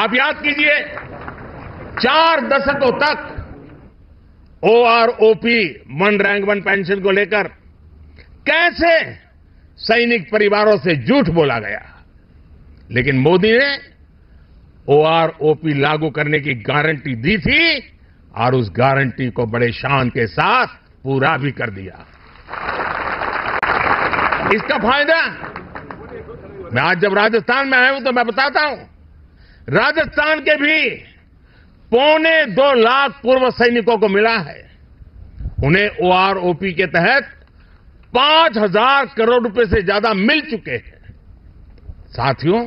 आप याद कीजिए 4 दशकों तक OROP one rank one pension को लेकर कैसे सैनिक परिवारों से झूठ बोला गया, लेकिन मोदी ने ओआरओपी लागू करने की गारंटी दी थी और उस गारंटी को बड़े शान के साथ पूरा भी कर दिया। इसका फायदा मैं आज जब राजस्थान में आया हूं तो मैं बताता हूं, राजस्थान के भी 2.25 लाख पूर्व सैनिकों को मिला है। उन्हें ओआरओपी के तहत 5,000 करोड़ रुपए से ज्यादा मिल चुके हैं। साथियों,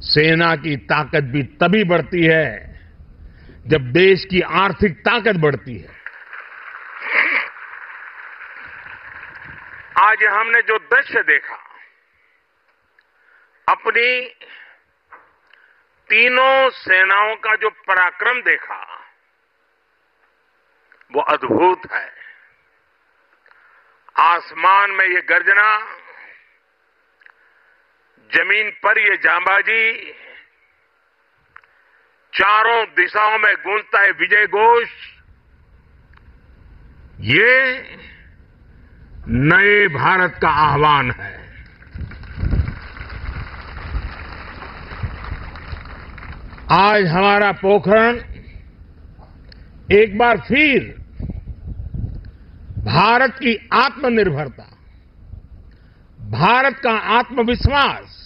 सेना की ताकत भी तभी बढ़ती है जब देश की आर्थिक ताकत बढ़ती है। आज हमने जो दृश्य देखा, अपनी तीनों सेनाओं का जो पराक्रम देखा, वो अद्भुत है। आसमान में ये गर्जना, जमीन पर ये जांबाजी, चारों दिशाओं में गूंजता है विजय घोष, ये नए भारत का आह्वान है। आज हमारा पोखरण एक बार फिर भारत की आत्मनिर्भरता, भारत का आत्मविश्वास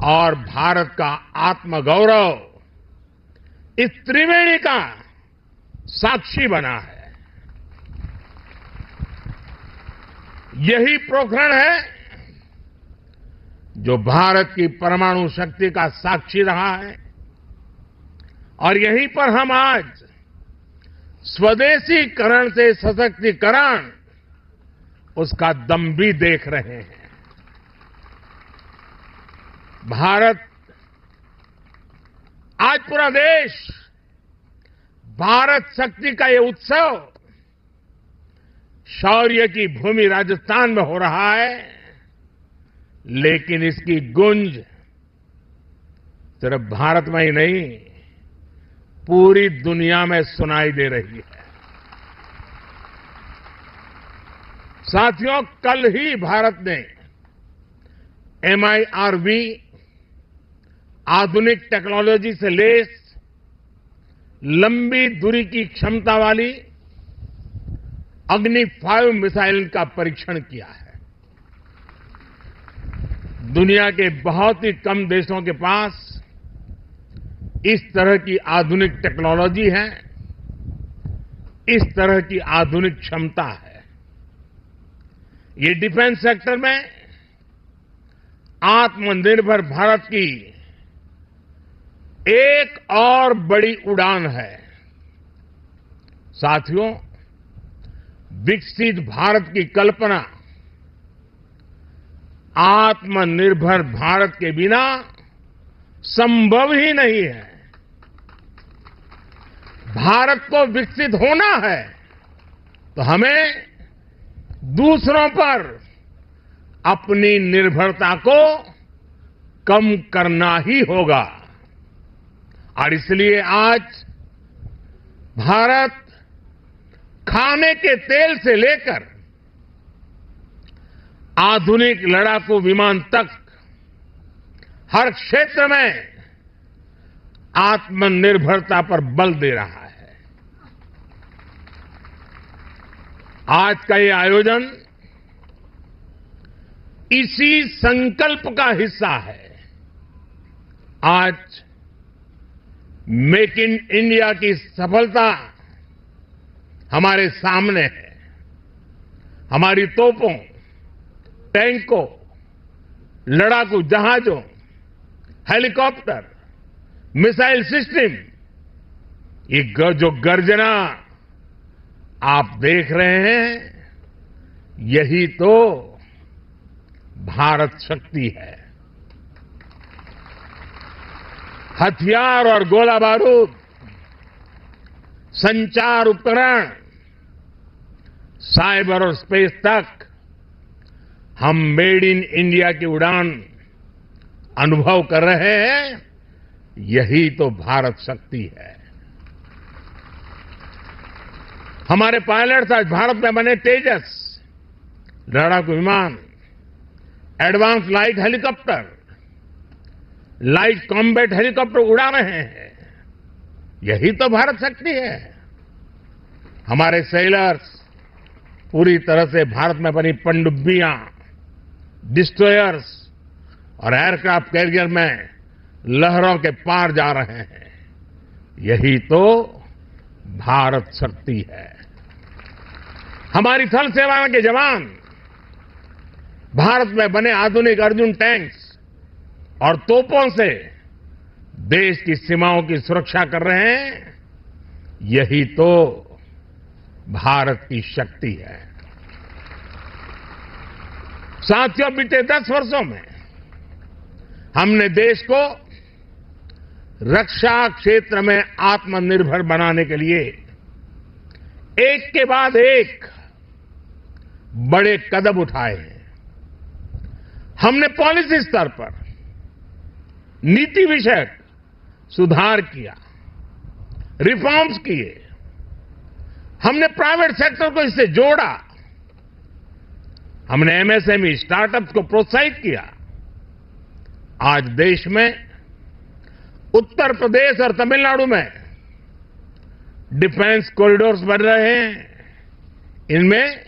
और भारत का आत्मगौरव, इस त्रिवेणी का साक्षी बना है। यही पोखरण है जो भारत की परमाणु शक्ति का साक्षी रहा है, और यहीं पर हम आज स्वदेशीकरण से सशक्तिकरण, उसका दम भी देख रहे हैं। भारत, आज पूरा देश भारत शक्ति का ये उत्सव शौर्य की भूमि राजस्थान में हो रहा है, लेकिन इसकी गूंज सिर्फ भारत में ही नहीं, पूरी दुनिया में सुनाई दे रही है। साथियों, कल ही भारत ने MIRV आधुनिक टेक्नोलॉजी से लैस लंबी दूरी की क्षमता वाली अग्नि 5 मिसाइल का परीक्षण किया है। दुनिया के बहुत ही कम देशों के पास इस तरह की आधुनिक टेक्नोलॉजी है, इस तरह की आधुनिक क्षमता है। ये डिफेंस सेक्टर में आत्मनिर्भर भारत की एक और बड़ी उड़ान है। साथियों, विकसित भारत की कल्पना आत्मनिर्भर भारत के बिना संभव ही नहीं है। भारत को विकसित होना है तो हमें दूसरों पर अपनी निर्भरता को कम करना ही होगा, और इसलिए आज भारत खाने के तेल से लेकर आधुनिक लड़ाकू विमान तक हर क्षेत्र में आत्मनिर्भरता पर बल दे रहा है। आज का ये आयोजन इसी संकल्प का हिस्सा है। आज मेक इन इंडिया की सफलता हमारे सामने है। हमारी तोपों, टैंकों, लड़ाकू जहाजों, हेलीकॉप्टर, मिसाइल सिस्टम, ये जो गर्जना आप देख रहे हैं, यही तो भारत शक्ति है। हथियार और गोला बारूद, संचार उपकरण, साइबर और स्पेस तक हम मेड इन इंडिया की उड़ान अनुभव कर रहे हैं, यही तो भारत शक्ति है। हमारे पायलट्स आज भारत में बने तेजस लड़ाकू विमान, advance light helicopter, light combat helicopter उड़ा रहे हैं। यही तो भारत शक्ति है। हमारे सेलर्स पूरी तरह से भारत में बनी पनडुब्बियां, डिस्ट्रॉयर्स और एयरक्राफ्ट कैरियर में लहरों के पार जा रहे हैं। यही तो भारत शक्ति है। हमारी थल सेना के जवान भारत में बने आधुनिक अर्जुन टैंक्स और तोपों से देश की सीमाओं की सुरक्षा कर रहे हैं। यही तो भारत की शक्ति है। साथियों, बीते 10 वर्षों में हमने देश को रक्षा क्षेत्र में आत्मनिर्भर बनाने के लिए एक के बाद एक बड़े कदम उठाए हैं। हमने पॉलिसी स्तर पर नीति विषयक सुधार किया, रिफॉर्म्स किए। हमने प्राइवेट सेक्टर को इससे जोड़ा। हमने एमएसएमई स्टार्टअप्स को प्रोत्साहित किया। आज देश में उत्तर प्रदेश और तमिलनाडु में डिफेंस कॉरिडोर्स बन रहे हैं। इनमें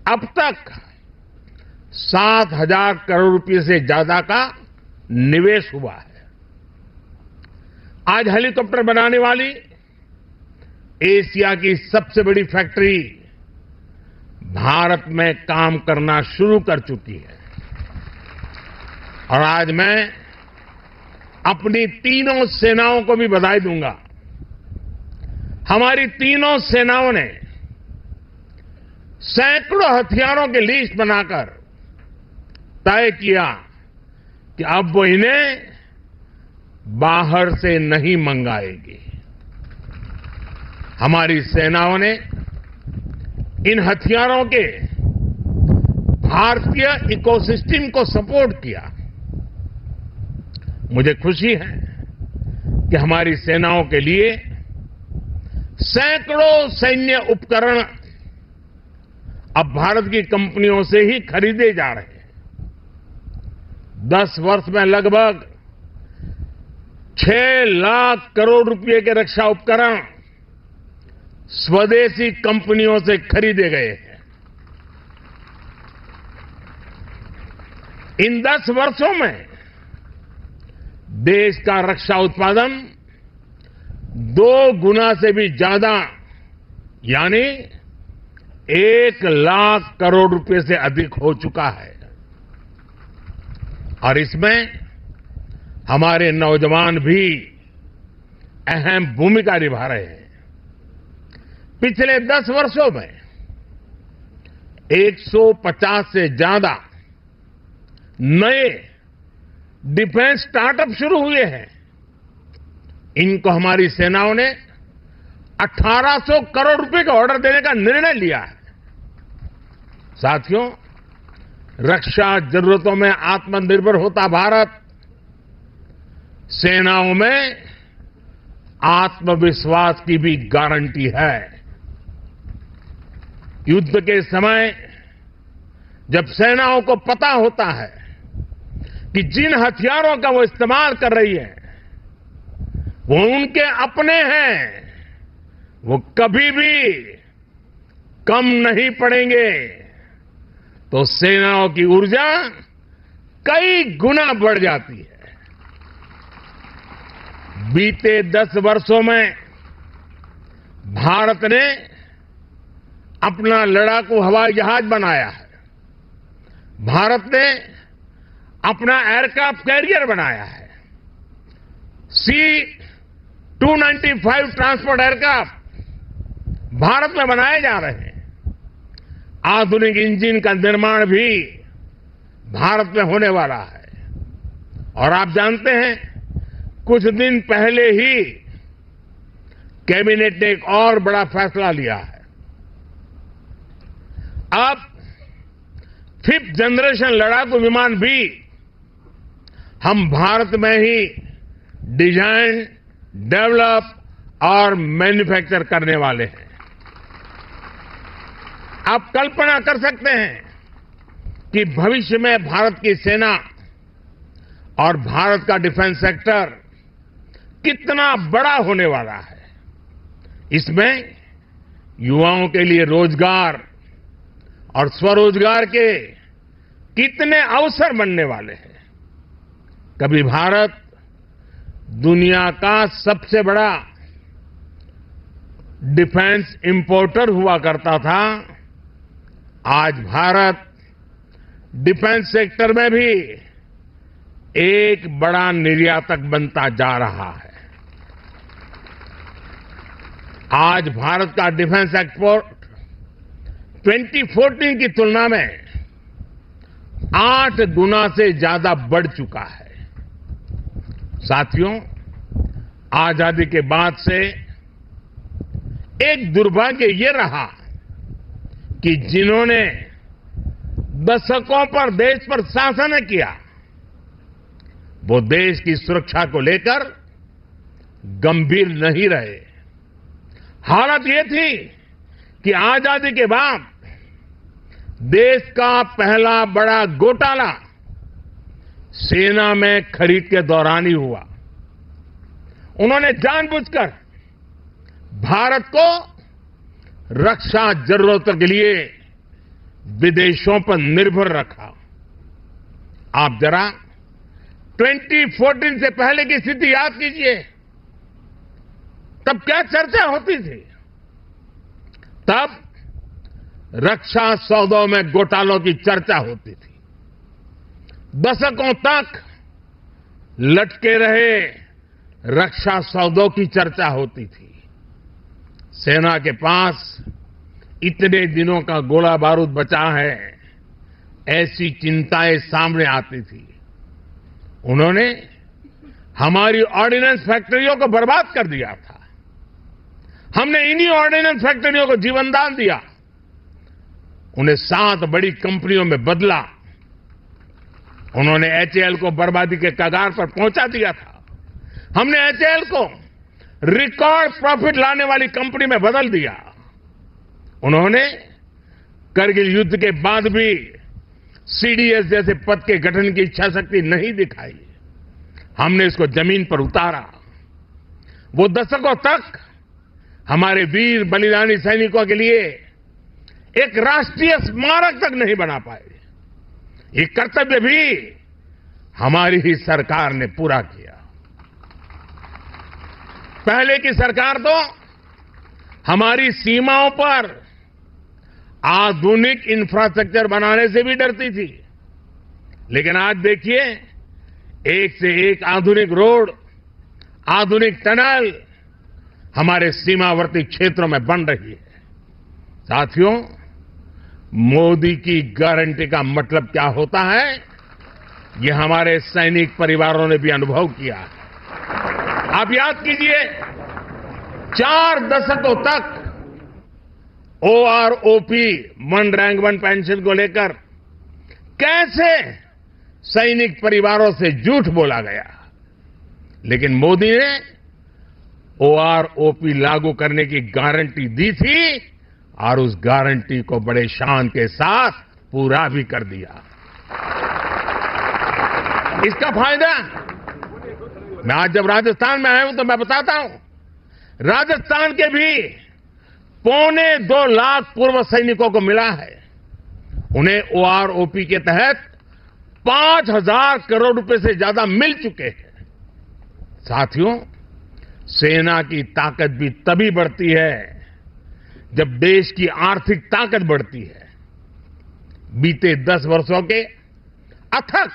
अब तक 7,000 करोड़ रुपए से ज्यादा का निवेश हुआ है। आज हेलीकॉप्टर बनाने वाली एशिया की सबसे बड़ी फैक्ट्री भारत में काम करना शुरू कर चुकी है। और आज मैं अपनी तीनों सेनाओं को भी बधाई दूंगा। हमारी तीनों सेनाओं ने सैकड़ों हथियारों की लिस्ट बनाकर तय किया कि अब वो इन्हें बाहर से नहीं मंगाएगी। हमारी सेनाओं ने इन हथियारों के भारतीय इकोसिस्टम को सपोर्ट किया। मुझे खुशी है कि हमारी सेनाओं के लिए सैकड़ों सैन्य उपकरण अब भारत की कंपनियों से ही खरीदे जा रहे हैं। 10 वर्ष में लगभग 6 लाख करोड़ रुपए के रक्षा उपकरण स्वदेशी कंपनियों से खरीदे गए हैं। इन 10 वर्षों में देश का रक्षा उत्पादन 2 गुना से भी ज्यादा यानी 1 लाख करोड़ रुपए से अधिक हो चुका है। और इसमें हमारे नौजवान भी अहम भूमिका निभा रहे हैं। पिछले 10 वर्षों में 150 से ज्यादा नए डिफेंस स्टार्टअप शुरू हुए हैं। इनको हमारी सेनाओं ने 1800 करोड़ रुपए का ऑर्डर देने का निर्णय लिया है। साथियों, रक्षा जरूरतों में आत्मनिर्भर होता भारत सेनाओं में आत्मविश्वास की भी गारंटी है। युद्ध के समय जब सेनाओं को पता होता है कि जिन हथियारों का वो इस्तेमाल कर रही है वो उनके अपने हैं, वो कभी भी कम नहीं पड़ेंगे, तो सेनाओं की ऊर्जा कई गुना बढ़ जाती है। बीते 10 वर्षों में भारत ने अपना लड़ाकू हवाई जहाज बनाया है। भारत ने अपना एयरक्राफ्ट कैरियर बनाया है। C-295 ट्रांसपोर्ट एयरक्राफ्ट भारत में बनाए जा रहे हैं। आधुनिक इंजन का निर्माण भी भारत में होने वाला है। और आप जानते हैं, कुछ दिन पहले ही कैबिनेट ने एक और बड़ा फैसला लिया है। अब 5th जनरेशन लड़ाकू विमान भी हम भारत में ही डिजाइन, डेवलप और मैन्युफैक्चर करने वाले हैं। आप कल्पना कर सकते हैं कि भविष्य में भारत की सेना और भारत का डिफेंस सेक्टर कितना बड़ा होने वाला है। इसमें युवाओं के लिए रोजगार और स्वरोजगार के कितने अवसर बनने वाले हैं। कभी भारत दुनिया का सबसे बड़ा डिफेंस इंपोर्टर हुआ करता था। आज भारत डिफेंस सेक्टर में भी एक बड़ा निर्यातक बनता जा रहा है। आज भारत का डिफेंस एक्सपोर्ट 2014 की तुलना में 8 गुना से ज्यादा बढ़ चुका है। साथियों, आजादी के बाद से एक दुर्भाग्य ये रहा कि जिन्होंने दशकों पर देश पर शासन किया, वो देश की सुरक्षा को लेकर गंभीर नहीं रहे। हालत ये थी कि आजादी के बाद देश का पहला बड़ा घोटाला सेना में खरीद के दौरान ही हुआ। उन्होंने जानबूझकर भारत को रक्षा जरूरतों के लिए विदेशों पर निर्भर रखा। आप जरा 2014 से पहले की स्थिति याद कीजिए। तब क्या चर्चा होती थी? तब रक्षा सौदों में घोटालों की चर्चा होती थी। दशकों तक लटके रहे रक्षा सौदों की चर्चा होती थी। सेना के पास इतने दिनों का गोला बारूद बचा है, ऐसी चिंताएं सामने आती थी। उन्होंने हमारी ऑर्डिनेंस फैक्ट्रियों को बर्बाद कर दिया था। हमने इन्हीं ऑर्डिनेंस फैक्ट्रियों को जीवनदान दिया, उन्हें 7 बड़ी कंपनियों में बदला। उन्होंने एचएएल को बर्बादी के कगार पर पहुंचा दिया था। हमने एचएएल को रिकॉर्ड प्रॉफिट लाने वाली कंपनी में बदल दिया। उन्होंने करगिल युद्ध के बाद भी सीडीएस जैसे पद के गठन की इच्छा शक्ति नहीं दिखाई। हमने इसको जमीन पर उतारा। वो दशकों तक हमारे वीर बलिदानी सैनिकों के लिए एक राष्ट्रीय स्मारक तक नहीं बना पाए। ये कर्तव्य भी हमारी ही सरकार ने पूरा किया। पहले की सरकार तो हमारी सीमाओं पर आधुनिक इंफ्रास्ट्रक्चर बनाने से भी डरती थी। लेकिन आज देखिए, एक से एक आधुनिक रोड, आधुनिक टनल हमारे सीमावर्ती क्षेत्रों में बन रही है। साथियों, मोदी की गारंटी का मतलब क्या होता है, ये हमारे सैनिक परिवारों ने भी अनुभव किया है। आप याद कीजिए, 4 दशकों तक OROP, one rank one pension को लेकर कैसे सैनिक परिवारों से झूठ बोला गया। लेकिन मोदी ने ओआरओपी लागू करने की गारंटी दी थी और उस गारंटी को बड़े शान के साथ पूरा भी कर दिया। इसका फायदा मैं आज जब राजस्थान में आया हूं तो मैं बताता हूं, राजस्थान के भी 2.25 लाख पूर्व सैनिकों को मिला है। उन्हें ओआरओपी के तहत 5,000 करोड़ रुपए से ज्यादा मिल चुके हैं। साथियों, सेना की ताकत भी तभी बढ़ती है जब देश की आर्थिक ताकत बढ़ती है। बीते 10 वर्षों के अथक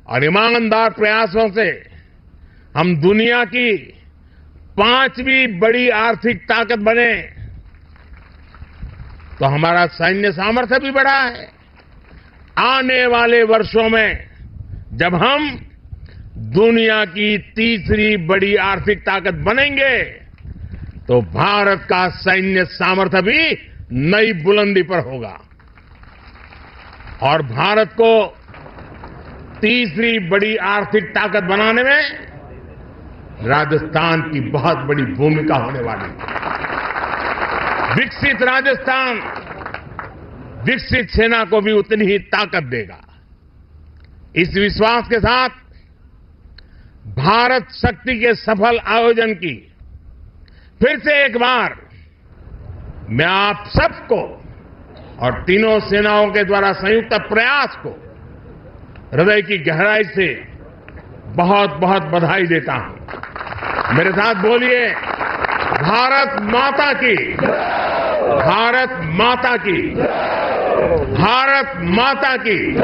और ईमानदार प्रयासों से हम दुनिया की 5वीं बड़ी आर्थिक ताकत बने, तो हमारा सैन्य सामर्थ्य भी बढ़ा है। आने वाले वर्षों में जब हम दुनिया की 3री बड़ी आर्थिक ताकत बनेंगे, तो भारत का सैन्य सामर्थ्य भी नई बुलंदी पर होगा और भारत को 3री बड़ी आर्थिक ताकत बनाने में राजस्थान की बहुत बड़ी भूमिका होने वाली है। विकसित राजस्थान विकसित सेना को भी उतनी ही ताकत देगा। इस विश्वास के साथ भारत शक्ति के सफल आयोजन की फिर से एक बार मैं आप सबको और तीनों सेनाओं के द्वारा संयुक्त प्रयास को हृदय की गहराई से बहुत बहुत बधाई देता हूं। मेरे साथ बोलिए, भारत माता की, भारत माता की, भारत माता की।